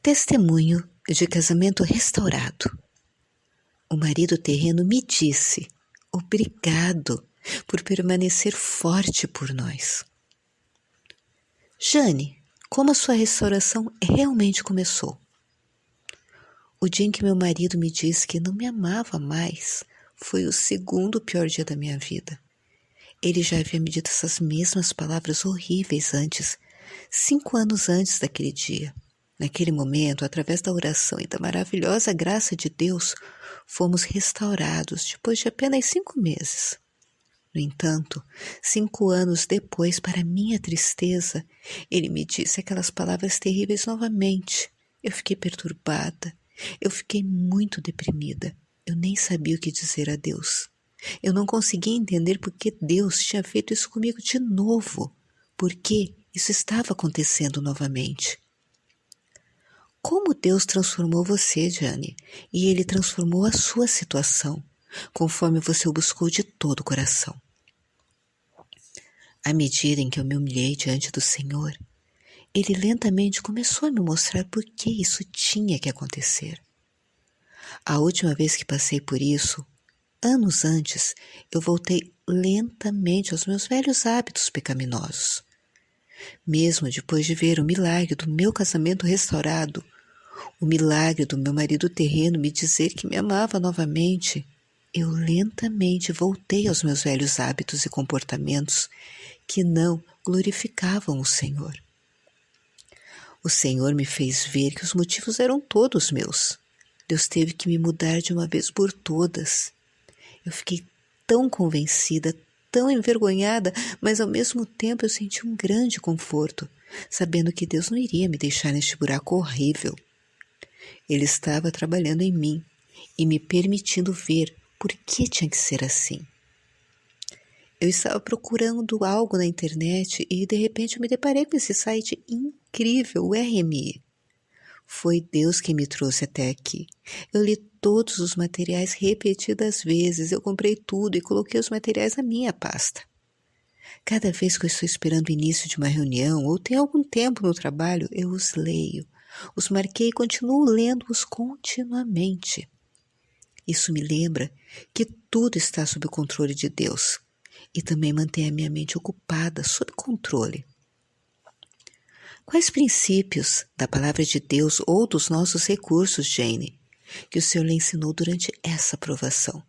Testemunho de casamento restaurado. O marido terreno me disse: obrigado por permanecer forte por nós. Jane, como a sua restauração realmente começou? O dia em que meu marido me disse que não me amava mais foi o segundo pior dia da minha vida. Ele já havia me dito essas mesmas palavras horríveis antes, 5 anos antes daquele dia. Naquele momento, através da oração e da maravilhosa graça de Deus, fomos restaurados depois de apenas 5 meses. No entanto, 5 anos depois, para minha tristeza, ele me disse aquelas palavras terríveis novamente. Eu fiquei perturbada, eu fiquei muito deprimida. Eu nem sabia o que dizer a Deus. Eu não conseguia entender por que Deus tinha feito isso comigo de novo. Por que isso estava acontecendo novamente? Como Deus transformou você, Jane, e Ele transformou a sua situação, conforme você o buscou de todo o coração. À medida em que eu me humilhei diante do Senhor, Ele lentamente começou a me mostrar por que isso tinha que acontecer. A última vez que passei por isso, anos antes, eu voltei lentamente aos meus velhos hábitos pecaminosos. Mesmo depois de ver o milagre do meu casamento restaurado, o milagre do meu marido terreno me dizer que me amava novamente, eu lentamente voltei aos meus velhos hábitos e comportamentos que não glorificavam o Senhor. O Senhor me fez ver que os motivos eram todos meus. Deus teve que me mudar de uma vez por todas. Eu fiquei tão convencida, tão envergonhada, mas ao mesmo tempo eu senti um grande conforto, sabendo que Deus não iria me deixar neste buraco horrível. Ele estava trabalhando em mim e me permitindo ver por que tinha que ser assim. Eu estava procurando algo na internet e de repente eu me deparei com esse site incrível, o RMI. Foi Deus quem me trouxe até aqui. Eu li todos os materiais repetidas vezes, eu comprei tudo e coloquei os materiais na minha pasta. Cada vez que eu estou esperando o início de uma reunião ou tenho algum tempo no trabalho, eu os leio. Os marquei e continuo lendo-os continuamente. Isso me lembra que tudo está sob o controle de Deus e também mantém a minha mente ocupada, sob controle. Quais princípios da palavra de Deus ou dos nossos recursos, Jane, que o Senhor lhe ensinou durante essa provação?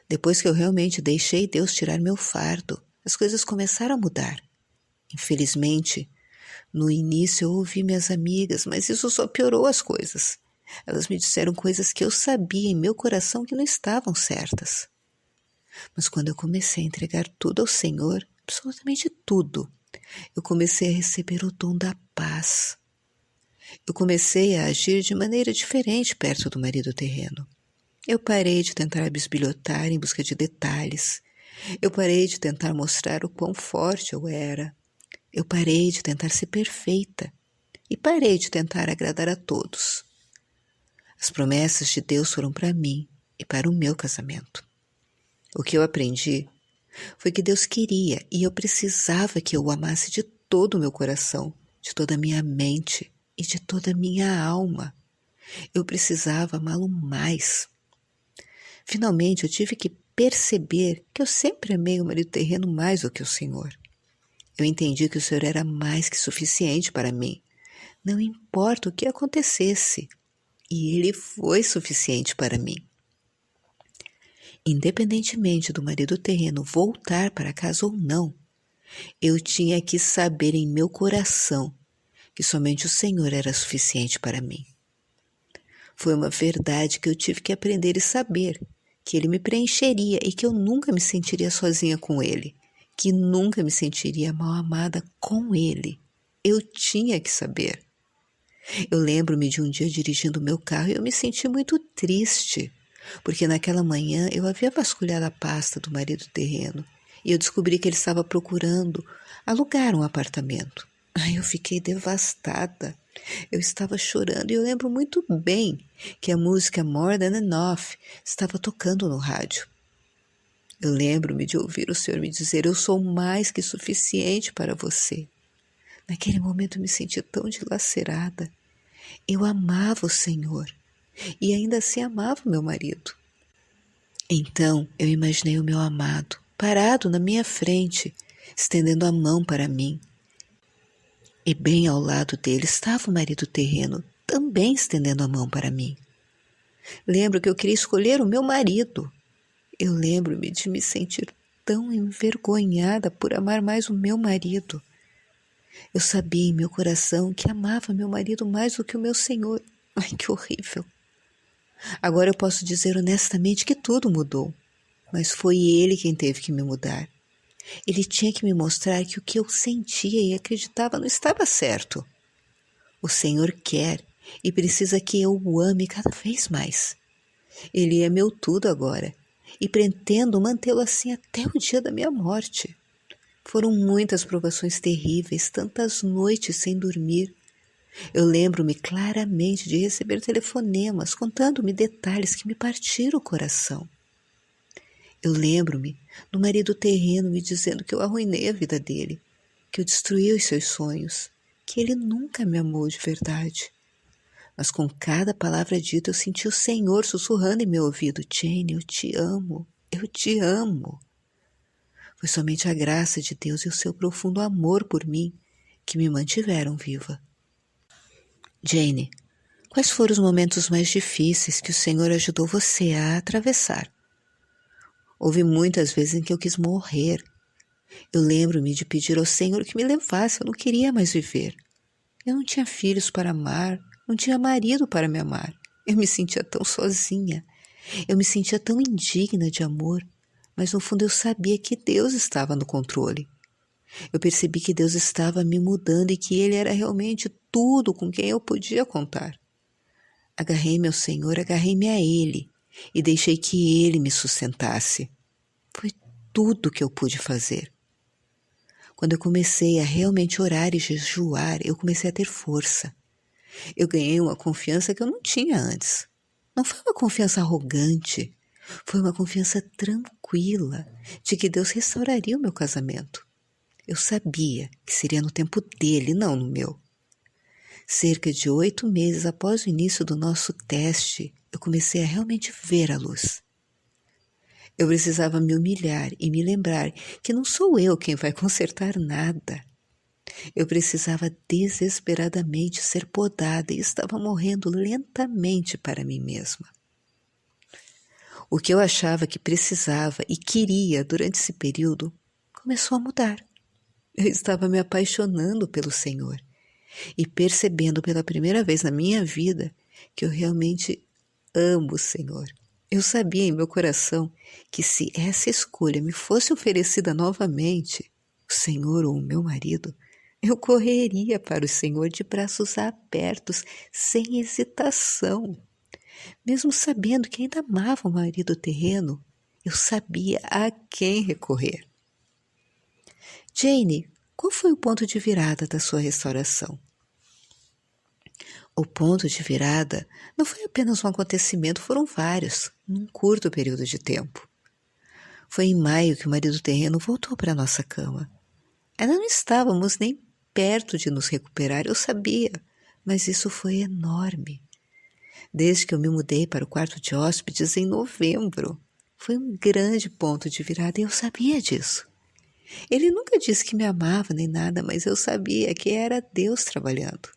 Depois que eu realmente deixei Deus tirar meu fardo, as coisas começaram a mudar. Infelizmente, no início eu ouvi minhas amigas, mas isso só piorou as coisas. Elas me disseram coisas que eu sabia em meu coração que não estavam certas. Mas quando eu comecei a entregar tudo ao Senhor, absolutamente tudo, eu comecei a receber o dom da paz. Eu comecei a agir de maneira diferente perto do marido terreno. Eu parei de tentar bisbilhotar em busca de detalhes. Eu parei de tentar mostrar o quão forte eu era. Eu parei de tentar ser perfeita e parei de tentar agradar a todos. As promessas de Deus foram para mim e para o meu casamento. O que eu aprendi foi que Deus queria e eu precisava que eu o amasse de todo o meu coração, de toda a minha mente e de toda a minha alma. Eu precisava amá-lo mais. Finalmente eu tive que perceber que eu sempre amei o marido terreno mais do que o Senhor. Eu entendi que o Senhor era mais que suficiente para mim. Não importa o que acontecesse. E Ele foi suficiente para mim. Independentemente do marido terreno voltar para casa ou não, eu tinha que saber em meu coração que somente o Senhor era suficiente para mim. Foi uma verdade que eu tive que aprender e saber, que Ele me preencheria e que eu nunca me sentiria sozinha com Ele, que nunca me sentiria mal amada com Ele. Eu tinha que saber. Eu lembro-me de um dia dirigindo o meu carro e eu me senti muito triste, porque naquela manhã eu havia vasculhado a pasta do marido terreno e eu descobri que ele estava procurando alugar um apartamento. Eu fiquei devastada. Eu estava chorando e eu lembro muito bem que a música More Than Enough estava tocando no rádio. Eu lembro-me de ouvir o Senhor me dizer: eu sou mais que suficiente para você. Naquele momento eu me senti tão dilacerada. Eu amava o Senhor e ainda assim amava o meu marido. Então eu imaginei o meu amado parado na minha frente, estendendo a mão para mim. E bem ao lado dele estava o marido terreno, também estendendo a mão para mim. Lembro que eu queria escolher o meu marido. Eu lembro-me de me sentir tão envergonhada por amar mais o meu marido. Eu sabia em meu coração que amava meu marido mais do que o meu Senhor. Ai, que horrível! Agora eu posso dizer honestamente que tudo mudou, mas foi ele quem teve que me mudar. Ele tinha que me mostrar que o que eu sentia e acreditava não estava certo. O Senhor quer e precisa que eu o ame cada vez mais. Ele é meu tudo agora e pretendo mantê-lo assim até o dia da minha morte. Foram muitas provações terríveis, tantas noites sem dormir. Eu lembro-me claramente de receber telefonemas contando-me detalhes que me partiram o coração. Eu lembro-me do marido terreno me dizendo que eu arruinei a vida dele, que eu destruí os seus sonhos, que ele nunca me amou de verdade. Mas com cada palavra dita eu senti o Senhor sussurrando em meu ouvido: Jane, eu te amo, eu te amo. Foi somente a graça de Deus e o seu profundo amor por mim que me mantiveram viva. Jane, quais foram os momentos mais difíceis que o Senhor ajudou você a atravessar? Houve muitas vezes em que eu quis morrer. Eu lembro-me de pedir ao Senhor que me levasse, eu não queria mais viver. Eu não tinha filhos para amar, não tinha marido para me amar. Eu me sentia tão sozinha, eu me sentia tão indigna de amor, mas no fundo eu sabia que Deus estava no controle. Eu percebi que Deus estava me mudando e que Ele era realmente tudo com quem eu podia contar. Agarrei-me ao Senhor, agarrei-me a Ele e deixei que Ele me sustentasse. Foi tudo que eu pude fazer. Quando eu comecei a realmente orar e jejuar, eu comecei a ter força. Eu ganhei uma confiança que eu não tinha antes. Não foi uma confiança arrogante, foi uma confiança tranquila de que Deus restauraria o meu casamento. Eu sabia que seria no tempo dele, não no meu. Cerca de 8 meses após o início do nosso teste, eu comecei a realmente ver a luz. Eu precisava me humilhar e me lembrar que não sou eu quem vai consertar nada. Eu precisava desesperadamente ser podada e estava morrendo lentamente para mim mesma. O que eu achava que precisava e queria durante esse período começou a mudar. Eu estava me apaixonando pelo Senhor e percebendo pela primeira vez na minha vida que eu realmente amo o Senhor. Eu sabia em meu coração que se essa escolha me fosse oferecida novamente, o Senhor ou o meu marido, eu correria para o Senhor de braços abertos, sem hesitação. Mesmo sabendo que ainda amava o marido terreno, eu sabia a quem recorrer. Jane, qual foi o ponto de virada da sua restauração? O ponto de virada não foi apenas um acontecimento, foram vários, num curto período de tempo. Foi em maio que o marido terreno voltou para a nossa cama. Ainda não estávamos nem perto de nos recuperar, eu sabia, mas isso foi enorme. Desde que eu me mudei para o quarto de hóspedes em novembro, foi um grande ponto de virada e eu sabia disso. Ele nunca disse que me amava nem nada, mas eu sabia que era Deus trabalhando.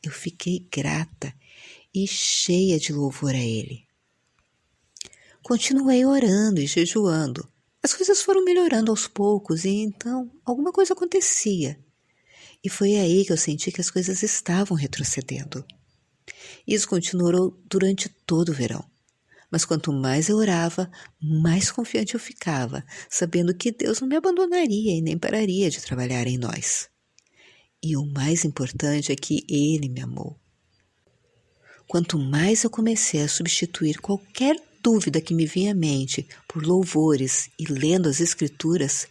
Eu fiquei grata e cheia de louvor a Ele. Continuei orando e jejuando. As coisas foram melhorando aos poucos e então alguma coisa acontecia. E foi aí que eu senti que as coisas estavam retrocedendo. Isso continuou durante todo o verão. Mas quanto mais eu orava, mais confiante eu ficava, sabendo que Deus não me abandonaria e nem pararia de trabalhar em nós. E o mais importante é que Ele me amou. Quanto mais eu comecei a substituir qualquer dúvida que me vinha à mente por louvores e lendo as Escrituras,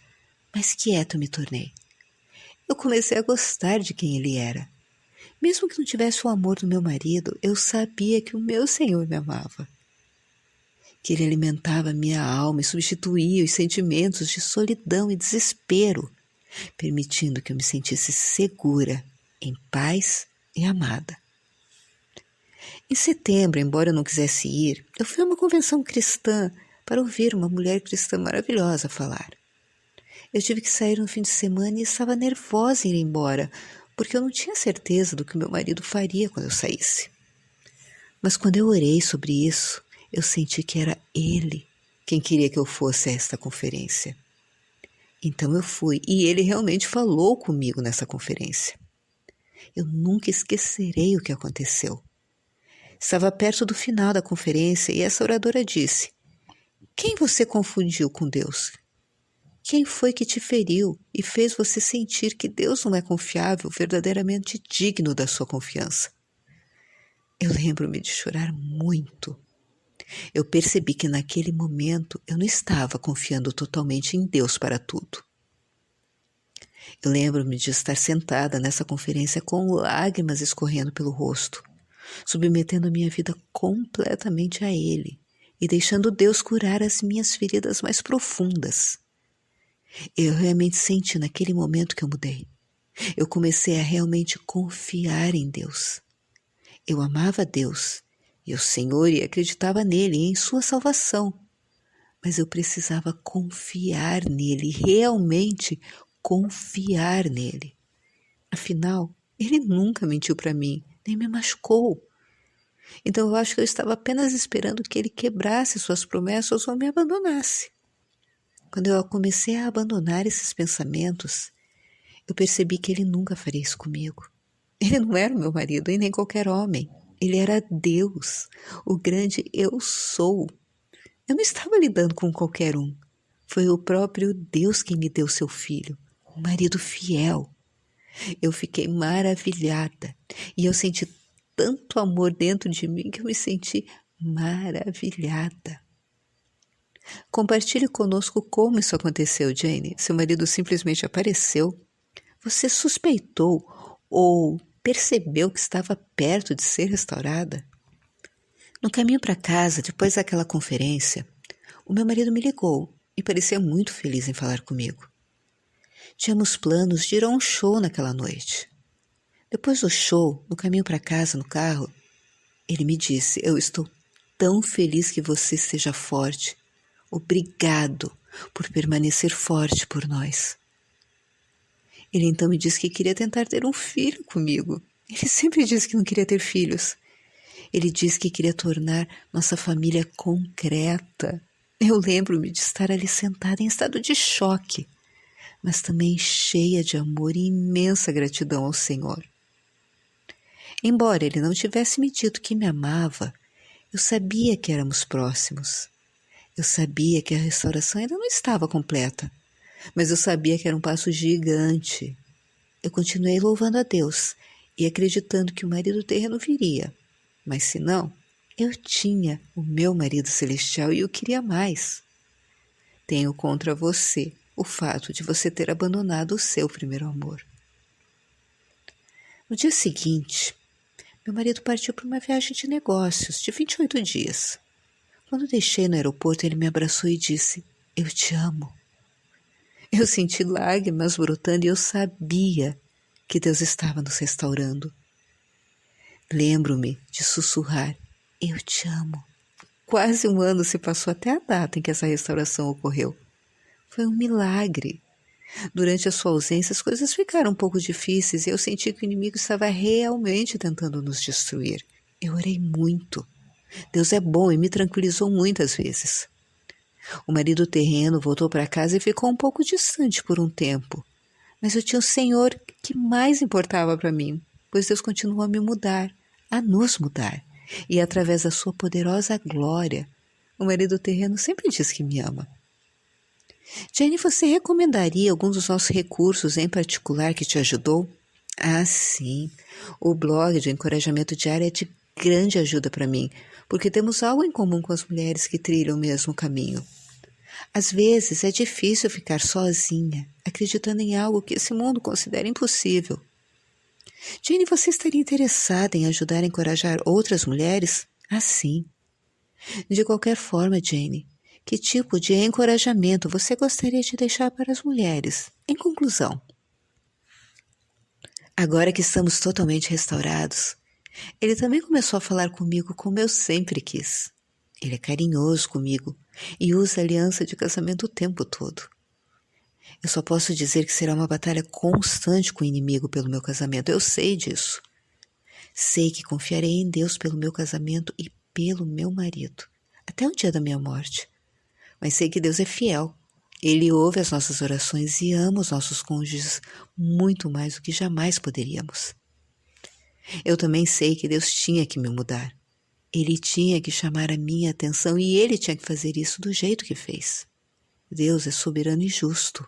mais quieto me tornei. Eu comecei a gostar de quem Ele era. Mesmo que não tivesse o amor do meu marido, eu sabia que o meu Senhor me amava. Que Ele alimentava minha alma e substituía os sentimentos de solidão e desespero. permitindo que eu me sentisse segura, em paz e amada. Em setembro, embora eu não quisesse ir, eu fui a uma convenção cristã para ouvir uma mulher cristã maravilhosa falar. Eu tive que sair no fim de semana e estava nervosa em ir embora, porque eu não tinha certeza do que meu marido faria quando eu saísse. Mas quando eu orei sobre isso, eu senti que era ele quem queria que eu fosse a esta conferência. Então eu fui e ele realmente falou comigo nessa conferência. Eu nunca esquecerei o que aconteceu. Estava perto do final da conferência e essa oradora disse: "Quem você confundiu com Deus? Quem foi que te feriu e fez você sentir que Deus não é confiável, verdadeiramente digno da sua confiança?" Eu lembro-me de chorar muito. Eu percebi que naquele momento eu não estava confiando totalmente em Deus para tudo. Eu lembro-me de estar sentada nessa conferência com lágrimas escorrendo pelo rosto, submetendo a minha vida completamente a Ele e deixando Deus curar as minhas feridas mais profundas. Eu realmente senti naquele momento que eu mudei. Eu comecei a realmente confiar em Deus. Eu amava Deus e o Senhor e acreditava nele e em sua salvação. Mas eu precisava confiar nele, realmente confiar nele. Afinal, ele nunca mentiu para mim, nem me machucou. Então eu acho que eu estava apenas esperando que ele quebrasse suas promessas ou me abandonasse. Quando eu comecei a abandonar esses pensamentos, eu percebi que ele nunca faria isso comigo. Ele não era o meu marido e nem qualquer homem. Ele era Deus, o grande eu sou. Eu não estava lidando com qualquer um. Foi o próprio Deus quem me deu seu filho, um marido fiel. Eu fiquei maravilhada e eu senti tanto amor dentro de mim que eu me senti maravilhada. Compartilhe conosco como isso aconteceu, Jane. Seu marido simplesmente apareceu? Você suspeitou ou percebeu que estava perto de ser restaurada? No caminho para casa, depois daquela conferência, o meu marido me ligou e parecia muito feliz em falar comigo. Tínhamos planos de ir a um show naquela noite. Depois do show, no caminho para casa, no carro, ele me disse: "Eu estou tão feliz que você seja forte. Obrigado por permanecer forte por nós." Ele então me disse que queria tentar ter um filho comigo. Ele sempre disse que não queria ter filhos. Ele disse que queria tornar nossa família concreta. Eu lembro-me de estar ali sentada em estado de choque, mas também cheia de amor e imensa gratidão ao Senhor. Embora ele não tivesse me dito que me amava, eu sabia que éramos próximos. Eu sabia que a restauração ainda não estava completa, mas eu sabia que era um passo gigante. Eu continuei louvando a Deus e acreditando que o marido terreno viria, mas se não, eu tinha o meu marido celestial e eu queria mais. Tenho contra você o fato de você ter abandonado o seu primeiro amor. No dia seguinte, meu marido partiu para uma viagem de negócios de 28 dias. Quando deixei no aeroporto, ele me abraçou e disse: "Eu te amo." Eu senti lágrimas brotando e eu sabia que Deus estava nos restaurando. Lembro-me de sussurrar: "Eu te amo." Quase um ano se passou até a data em que essa restauração ocorreu. Foi um milagre. Durante a sua ausência, as coisas ficaram um pouco difíceis e eu senti que o inimigo estava realmente tentando nos destruir. Eu orei muito. Deus é bom e me tranquilizou muitas vezes. O marido terreno voltou para casa e ficou um pouco distante por um tempo. Mas eu tinha o Senhor que mais importava para mim, pois Deus continuou a me mudar, a nos mudar. E através da sua poderosa glória, o marido terreno sempre diz que me ama. Jane, você recomendaria algum dos nossos recursos em particular que te ajudou? Ah, sim. O blog de encorajamento diário é de grande ajuda para mim, porque temos algo em comum com as mulheres que trilham o mesmo caminho. Às vezes é difícil ficar sozinha, acreditando em algo que esse mundo considera impossível. Jane, você estaria interessada em ajudar a encorajar outras mulheres? Ah, sim. De qualquer forma, Jane, Que tipo de encorajamento você gostaria de deixar para as mulheres? Em conclusão, agora que estamos totalmente restaurados, ele também começou a falar comigo como eu sempre quis. Ele é carinhoso comigo e usa a aliança de casamento o tempo todo. Eu só posso dizer que será uma batalha constante com o inimigo pelo meu casamento. Eu sei disso. Sei que confiarei em Deus pelo meu casamento e pelo meu marido, até o dia da minha morte. Mas sei que Deus é fiel. Ele ouve as nossas orações e ama os nossos cônjuges muito mais do que jamais poderíamos. Eu também sei que Deus tinha que me mudar. Ele tinha que chamar a minha atenção e ele tinha que fazer isso do jeito que fez. Deus é soberano e justo.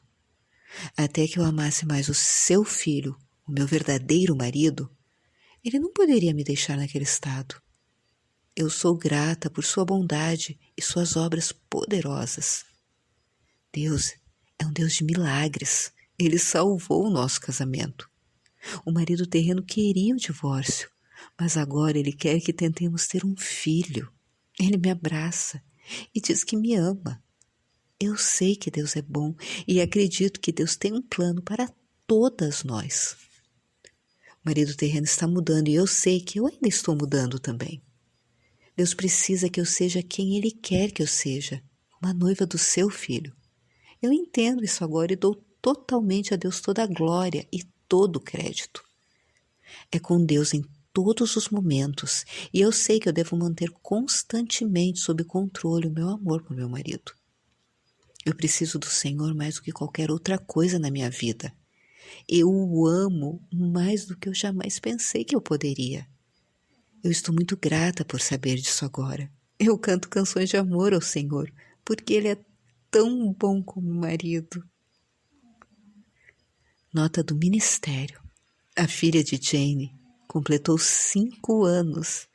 Até que eu amasse mais o seu filho, o meu verdadeiro marido, ele não poderia me deixar naquele estado. Eu sou grata por sua bondade e suas obras poderosas. Deus é um Deus de milagres. Ele salvou o nosso casamento. O marido terreno queria o divórcio, mas agora ele quer que tentemos ter um filho. Ele me abraça e diz que me ama. Eu sei que Deus é bom e acredito que Deus tem um plano para todas nós. O marido terreno está mudando e eu sei que eu ainda estou mudando também. Deus precisa que eu seja quem Ele quer que eu seja, uma noiva do seu filho. Eu entendo isso agora e dou totalmente a Deus toda a glória e todo o crédito. É com Deus em todos os momentos e eu sei que eu devo manter constantemente sob controle o meu amor por meu marido. Eu preciso do Senhor mais do que qualquer outra coisa na minha vida. Eu o amo mais do que eu jamais pensei que eu poderia. Eu estou muito grata por saber disso agora. Eu canto canções de amor ao Senhor, porque Ele é tão bom como marido. Nota do ministério. A filha de Jane completou 5 anos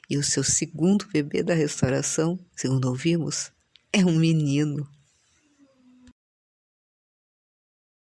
e o seu segundo bebê da restauração, segundo ouvimos, é um menino.